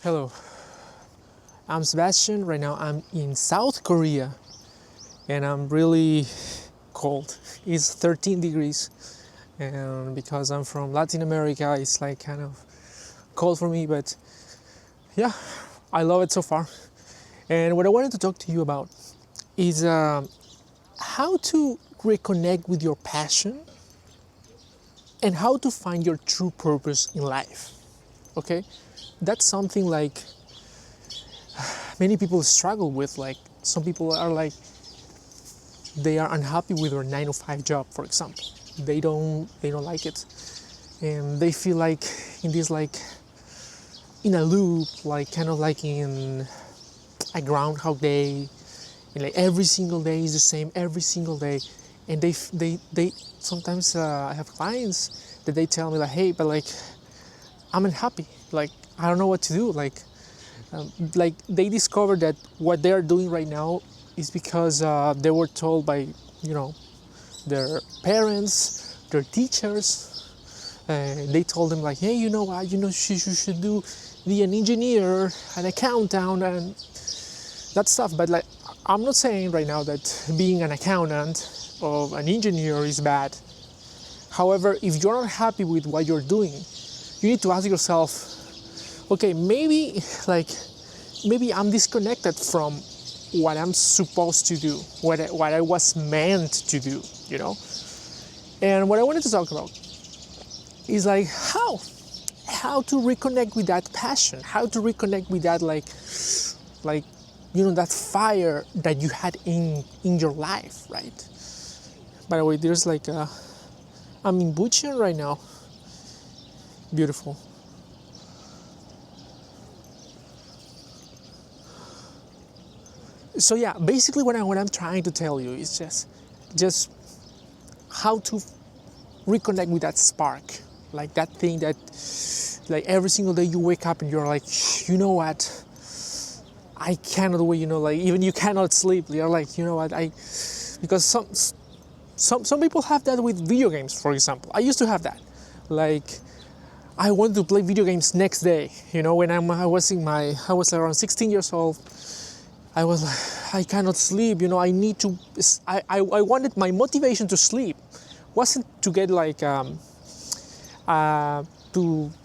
Hello, I'm Sebastian. Right now I'm in South Korea and I'm really cold. It's 13 degrees, and because I'm from Latin America, it's like kind of cold for me, but yeah, I love it so far. And what I wanted to talk to you about is how to reconnect with your passion and how to find your true purpose in life. Okay? That's something like many people struggle with. Like, some people are like, they are unhappy with their 9 to 5 job, for example. They don't like it, and they feel like in this, like, in a loop, like kind of like in a Groundhog Day, and like every single day is the same every single day. And they sometimes I have clients that they tell me like, hey, but like, I'm unhappy, like I don't know what to do. Like they discover that what they are doing right now is because they were told by, their parents, their teachers. They told them like, hey, you know what, you should be an engineer, an accountant, and that stuff. But like, I'm not saying right now that being an accountant or an engineer is bad. However, if you're not happy with what you're doing, you need to ask yourself, okay, maybe I'm disconnected from what I'm supposed to do, what I was meant to do, And what I wanted to talk about is like how to reconnect with that passion, how to reconnect with that that fire that you had in your life, right? By the way, there's I'm in Bucheon right now. Beautiful. So yeah, basically what I'm trying to tell you is just how to reconnect with that spark, like that thing that, like, every single day you wake up and you're like, you know what, I cannot wait, like even you cannot sleep. You're like, you know what, because some people have that with video games, for example. I used to have that, like, I wanted to play video games next day. When I was around 16 years old. I was like, I cannot sleep, I need to, I wanted my motivation to sleep wasn't to get to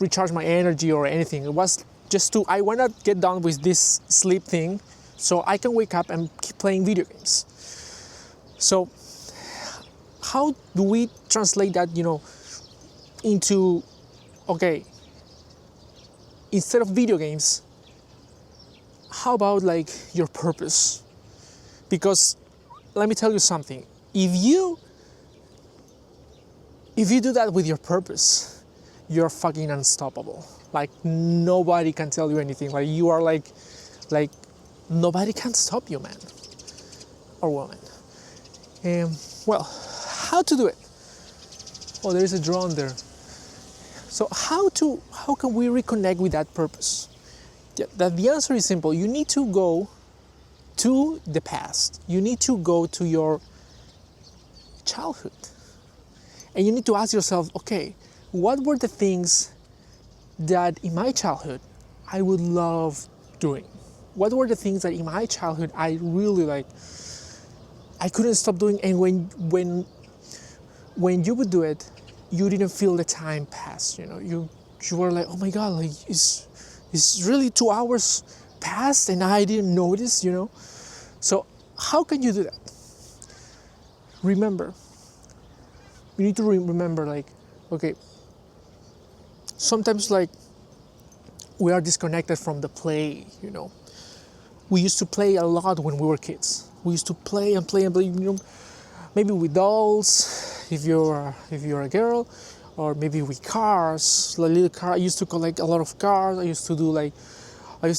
recharge my energy or anything. It was just I want to get done with this sleep thing so I can wake up and keep playing video games. So how do we translate that, into, okay, instead of video games, how about like your purpose? Because let me tell you something. If you do that with your purpose, you're fucking unstoppable. Like, nobody can tell you anything. Like, you are like nobody can stop you, man or woman. Well, how to do it? Oh, there is a drone there. So how can we reconnect with that purpose? The answer is simple. You need to go to the past. You need to go to your childhood. And you need to ask yourself, okay, what were the things that in my childhood I would love doing? What were the things that in my childhood I really I couldn't stop doing, and when you would do it, you didn't feel the time pass, you were like, oh my God, like it's really 2 hours passed and I didn't notice, So how can you do that? Remember, you need to remember, okay, sometimes we are disconnected from the play, We used to play a lot when we were kids. We used to play and play and play, maybe with dolls, if you're a girl, or maybe with cars, like little car. I used to collect a lot of cars. I used to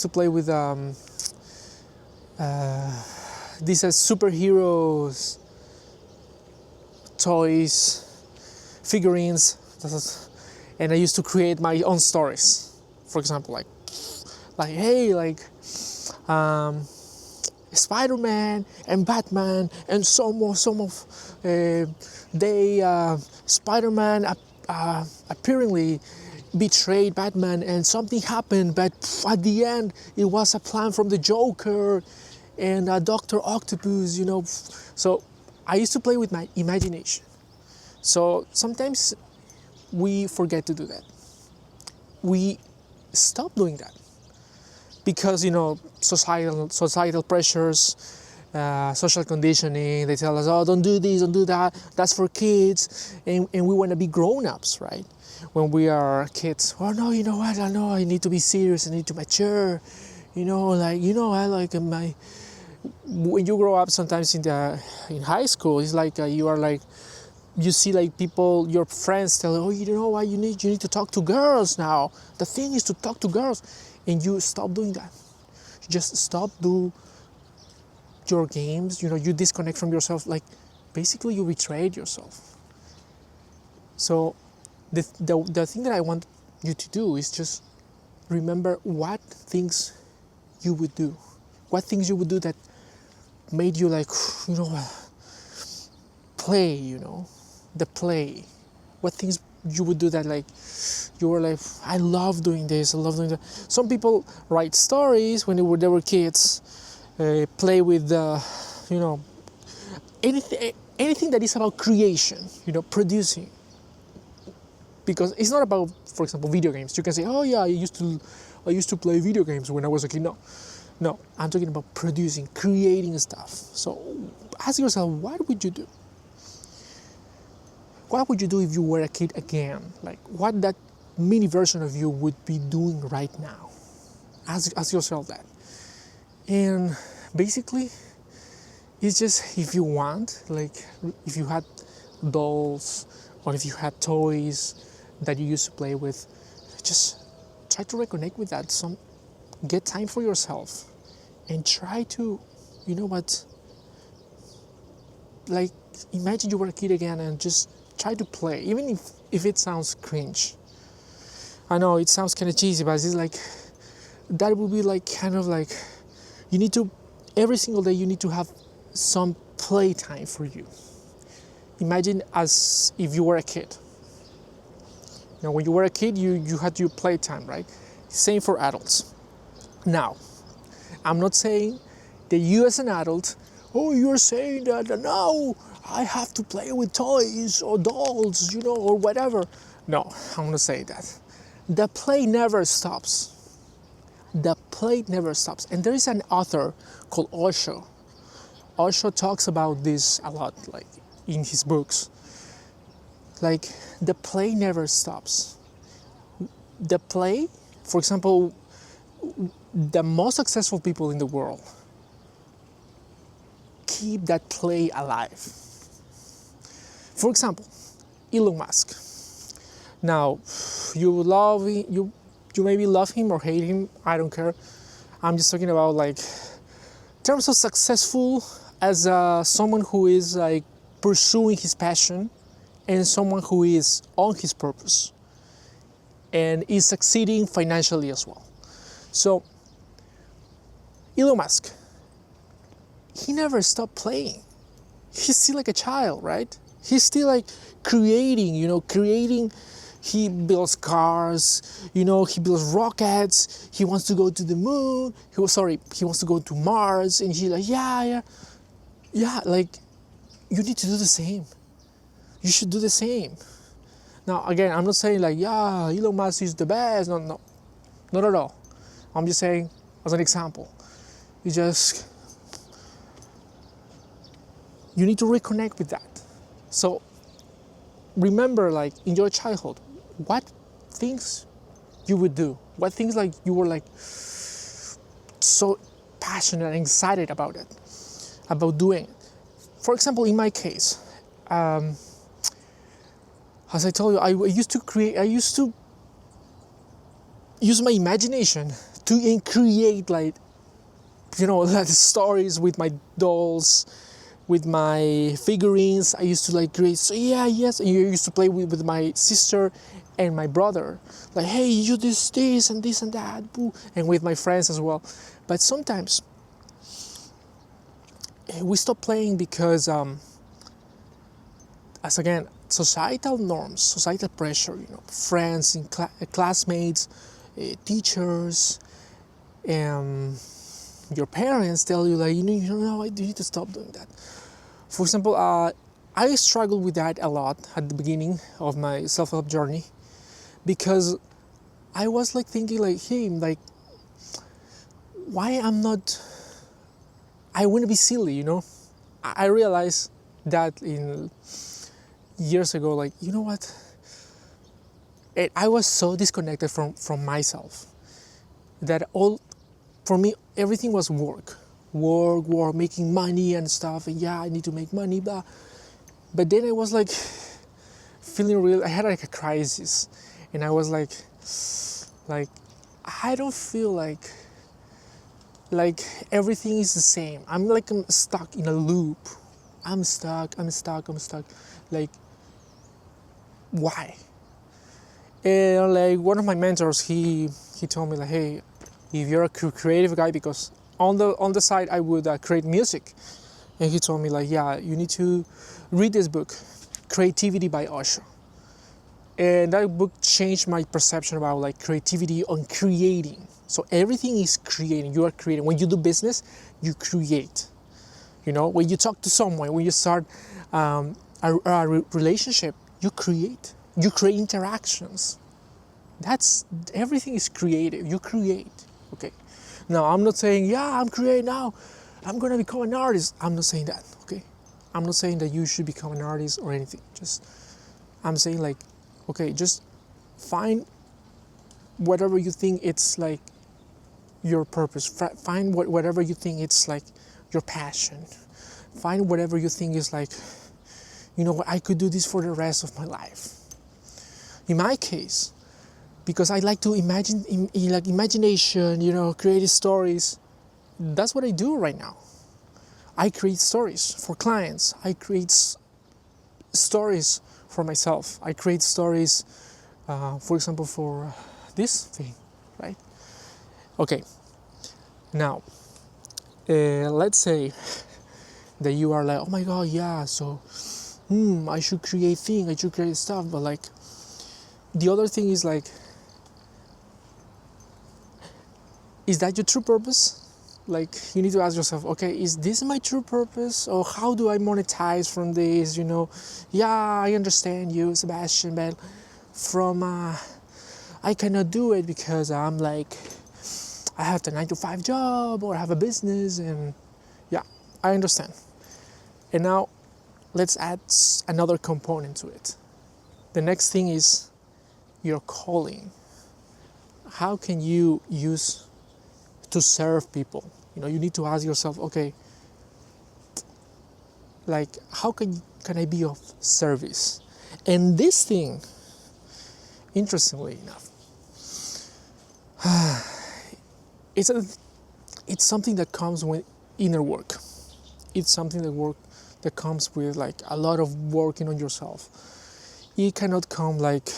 play with these superheroes, toys, figurines, and I used to create my own stories. For example, hey, Spider-Man and Batman and some of Spider-Man apparently betrayed Batman and something happened, but at the end it was a plan from the Joker and Dr. Octopus, you know. So I used to play with my imagination. So sometimes we forget to do that. We stop doing that because, you know, societal pressures, social conditioning. They tell us, oh, don't do this, don't do that, that's for kids, and we want to be grown-ups, right? When we are kids, oh no, you know what, I know I need to be serious, I need to mature, you know, like, you know, I like my, when you grow up sometimes in high school, it's like you are like, you see like people, your friends tell you, oh, you know what, you need to talk to girls now, the thing is to talk to girls, and you stop doing that. You just stop do your games, you know, you disconnect from yourself, like basically you betrayed yourself. So the thing that I want you to do is just remember what things you would do, that made you like, you know, play, you know, the play. What things you would do that like you were like, I love doing this, I love doing that. Some people write stories when they were kids, play with you know, anything that is about creation, you know, producing. Because it's not about, for example, video games. You can say, oh yeah, I used to play video games when I was a kid. No, I'm talking about producing, creating stuff. So ask yourself, what would you do? What would you do if you were a kid again? Like what that mini version of you would be doing right now? Ask yourself that. And basically, it's just, if you want, like if you had dolls or if you had toys that you used to play with, just try to reconnect with that. Get time for yourself and try to, you know what, like imagine you were a kid again and just try to play, even if it sounds cringe. I know it sounds kind of cheesy, but it's like, that would be like kind of like, you need to, every single day you need to have some playtime for you. Imagine as if you were a kid. Now, when you were a kid, you had your playtime, right? Same for adults. Now, I'm not saying that you as an adult, oh, you're saying that now I have to play with toys or dolls, you know, or whatever. No, I'm going to say that. The play never stops. The play never stops. And there is an author called Osho. Osho talks about this a lot, like in his books. Like, the play never stops. The play, for example, the most successful people in the world keep that play alive. For example, Elon Musk. Now, you maybe love him or hate him, I don't care. I'm just talking about like in terms of successful as someone who is like pursuing his passion and someone who is on his purpose and is succeeding financially as well. So Elon Musk, he never stopped playing. He's still like a child, right? He's still like creating. He builds cars, he builds rockets, he wants to go to the moon, he wants to go to Mars, and he's like, yeah, like, you need to do the same. You should do the same. Now, again, I'm not saying like, yeah, Elon Musk is the best, no, not at all. I'm just saying, as an example, you need to reconnect with that. So, remember, like, in your childhood, what things you would do, what things like you were like so passionate and excited about doing it. For example, in my case, as I told you, I used to use my imagination to create like stories with my dolls, with my figurines. I used to like create, and I used to play with my sister and my brother, like, hey, you do this and this and that, boo, and with my friends as well. But sometimes we stop playing because, as again, societal norms, societal pressure, friends and classmates, teachers, and your parents tell you like, you know, you need to stop doing that. For example, I struggled with that a lot at the beginning of my self-help journey, because I was like thinking like, hey, like, why I want to be silly, I realized that in years ago, like, you know what? I was so disconnected from myself that for me, everything was work, making money and stuff. And yeah, I need to make money, blah. But then I was like I had like a crisis, and I was like, I don't feel like everything is the same. I'm stuck in a loop. I'm stuck. Like, why? And like one of my mentors, he told me like, hey, if you're a creative guy, because on the side I would create music, and he told me like, yeah, you need to read this book, Creativity by Osho. And that book changed my perception about like creativity on creating. So everything is creating. You are creating. When you do business, you create. When you talk to someone, when you start a relationship, you create. You create interactions. Everything is creative. You create. Okay. Now, I'm not saying, yeah, I'm creating now, I'm gonna become an artist. I'm not saying that. Okay. I'm not saying that you should become an artist or anything. I'm saying like, okay, just find whatever you think it's like your purpose. Find whatever you think it's like your passion. Find whatever you think is like, I could do this for the rest of my life. In my case, because I like to imagine, like imagination, creative stories. That's what I do right now. I create stories for clients. I create stories for myself. I create stories, for example, for this thing, right? Okay. Now, let's say that you are like, oh my God, yeah, so, I should create things, I should create stuff, but like, the other thing is like, is that your true purpose? Like, you need to ask yourself, okay, is this my true purpose? Or how do I monetize from this, Yeah, I understand you, Sebastian, but I cannot do it because I'm like, I have the 9-to-5 job, or I have a business, and yeah, I understand. And now, let's add another component to it. The next thing is your calling. How can you use to serve people? You need to ask yourself, okay, like, how can I be of service? And this thing, interestingly enough, it's something that comes with inner work. It's something that comes with like a lot of working on yourself. It cannot come like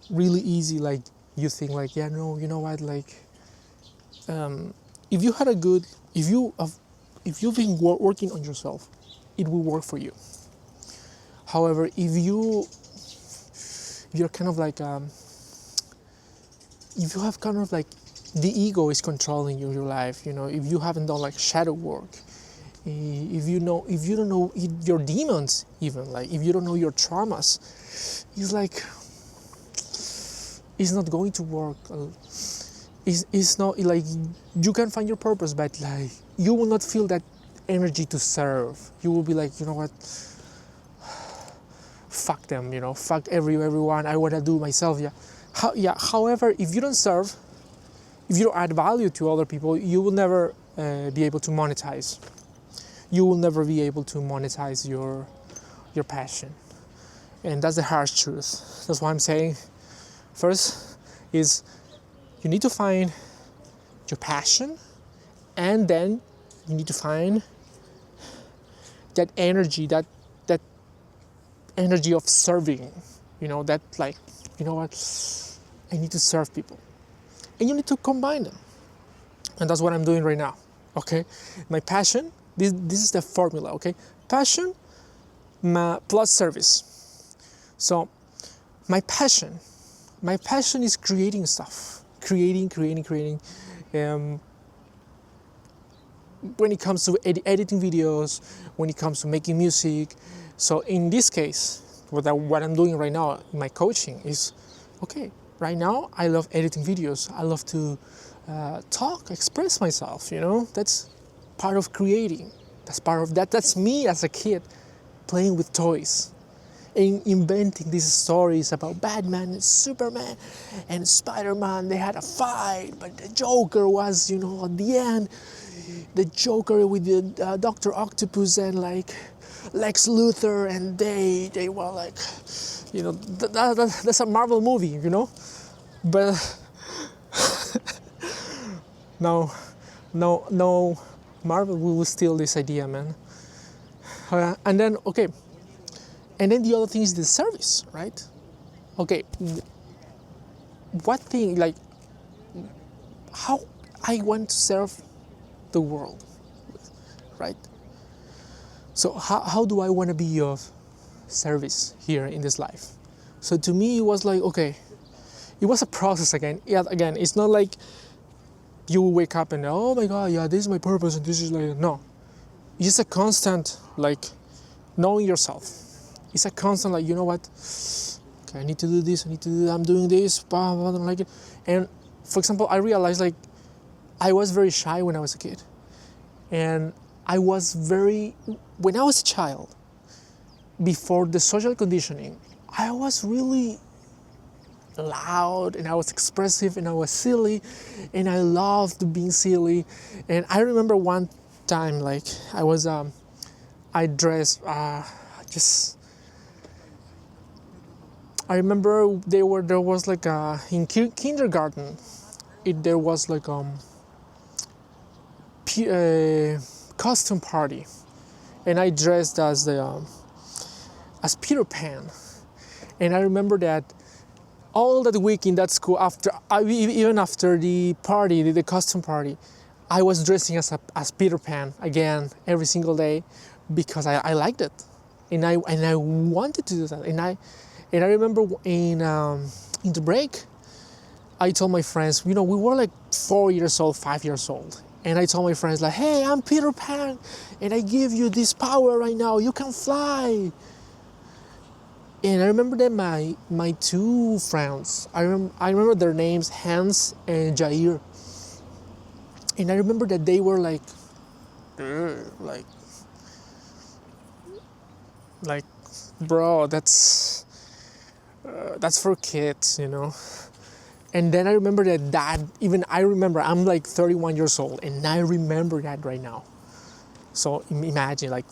really easy, like you think like, yeah, no, you know what, like, if you've been working on yourself, it will work for you. However, if you're kind of like, if you have kind of like the ego is controlling your life, if you haven't done like shadow work, if you don't know your demons, even like if you don't know your traumas, it's like, it's not going to work. It's not like you can find your purpose, but like you will not feel that energy to serve. You will be like, you know what, fuck them, fuck everyone, I want to do myself. However, if you don't serve, if you don't add value to other people, you will never be able to monetize. You will never be able to monetize your passion. And that's the harsh truth. That's why I'm saying, first is you need to find your passion, and then you need to find that energy, that energy of serving, that like, you know what, I need to serve people. And you need to combine them. And that's what I'm doing right now, okay? My passion, this is the formula, okay? Passion plus service. So my passion is creating stuff, creating. Um, when it comes to editing videos, when it comes to making music. So in this case, what I'm doing right now in my coaching is, okay, right now I love editing videos. I love to talk, express myself, that's part of creating. That's me as a kid playing with toys and inventing these stories about Batman and Superman and Spider-Man. They had a fight, but the Joker was, at the end, the Joker with the Dr. Octopus and like Lex Luthor, and they were like, that's a Marvel movie, but no, Marvel will steal this idea, man. And then the other thing is the service, right? Okay, what thing, like, how I want to serve the world, right? So how do I want to be of service here in this life? So to me, it was like, okay, it was a process again. Yeah, again, it's not like you wake up and, oh my God, yeah, this is my purpose, and this is like, no. It's just a constant, like, knowing yourself. It's a constant, like, you know what? Okay, I need to do this, I need to do that, I'm doing this, blah, blah, I don't like it. And for example, I realized, like, I was very shy when I was a kid. And when I was a child, before the social conditioning, I was really loud and I was expressive and I was silly and I loved being silly. And I remember one time, like, I dressed, I remember there was like in kindergarten, there was like costume party, and I dressed as Peter Pan. And I remember that all that week in that school, even after the party, the costume party, I was dressing as Peter Pan again every single day because I liked it, and I wanted to do that. And I remember in the break, I told my friends, we were like 4 years old, 5 years old. And I told my friends, like, hey, I'm Peter Pan, and I give you this power right now. You can fly. And I remember that my two friends, I remember their names, Hans and Jair. And I remember that they were like, bro, that's for kids, And then I remember I'm like 31 years old, and I remember that right now. So imagine, like,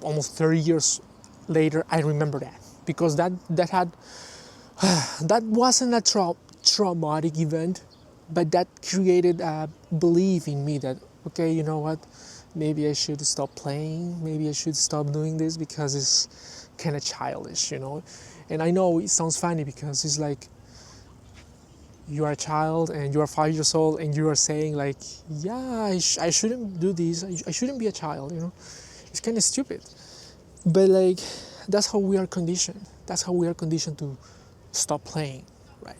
almost 30 years later, I remember that. Because that wasn't a traumatic event, but that created a belief in me that, okay, you know what, maybe I should stop playing, maybe I should stop doing this because it's kind of childish, And I know it sounds funny because it's like, you are a child and you are 5 years old and you are saying, like, yeah, I shouldn't do this, I shouldn't be a child, It's kind of stupid. But, like, that's how we are conditioned. That's how we are conditioned to stop playing, right?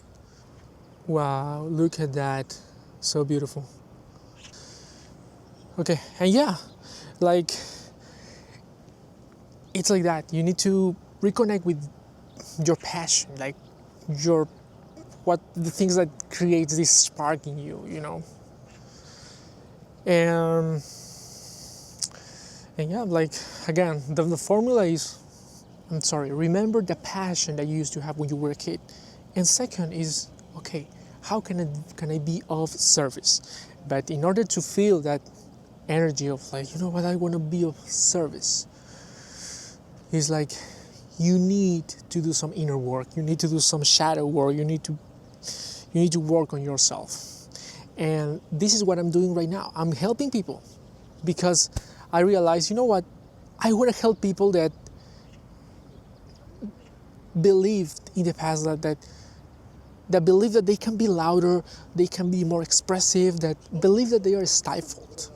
Wow, look at that. So beautiful. Okay, and yeah, like, it's like that. You need to reconnect with your passion, like the things that creates this spark in you, And yeah, like, again, the formula is, remember the passion that you used to have when you were a kid. And second is, okay, how can I be of service? But in order to feel that energy of, like, you know what, I want to be of service, it's like, you need to do some inner work. You need to do some shadow work. You need to work on yourself. And this is what I'm doing right now. I'm helping people because I realize, you know what, I want to help people that believed in the past that believe that they can be louder, they can be more expressive, that believe that they are stifled.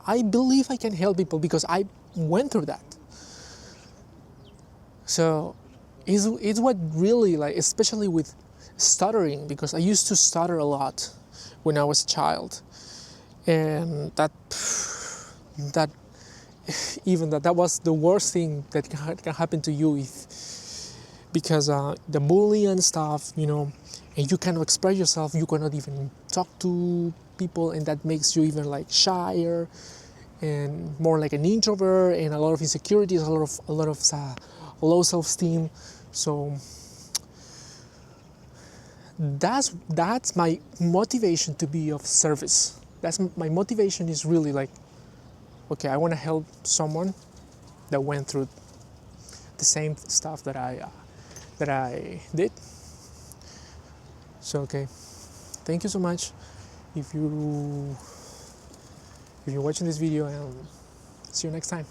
I believe I can help people because I went through that. So it's what really, like, especially with stuttering, because I used to stutter a lot when I was a child, and that even that was the worst thing that can happen to you, if because the bullying and stuff, and you cannot express yourself, you cannot even talk to people, and that makes you even like shyer and more like an introvert, and a lot of insecurities, a lot of low self-esteem. So that's my motivation to be of service. That's my motivation, is really like, okay, I want to help someone that went through the same stuff that I did. So okay, thank you so much. If you're watching this video, and see you next time.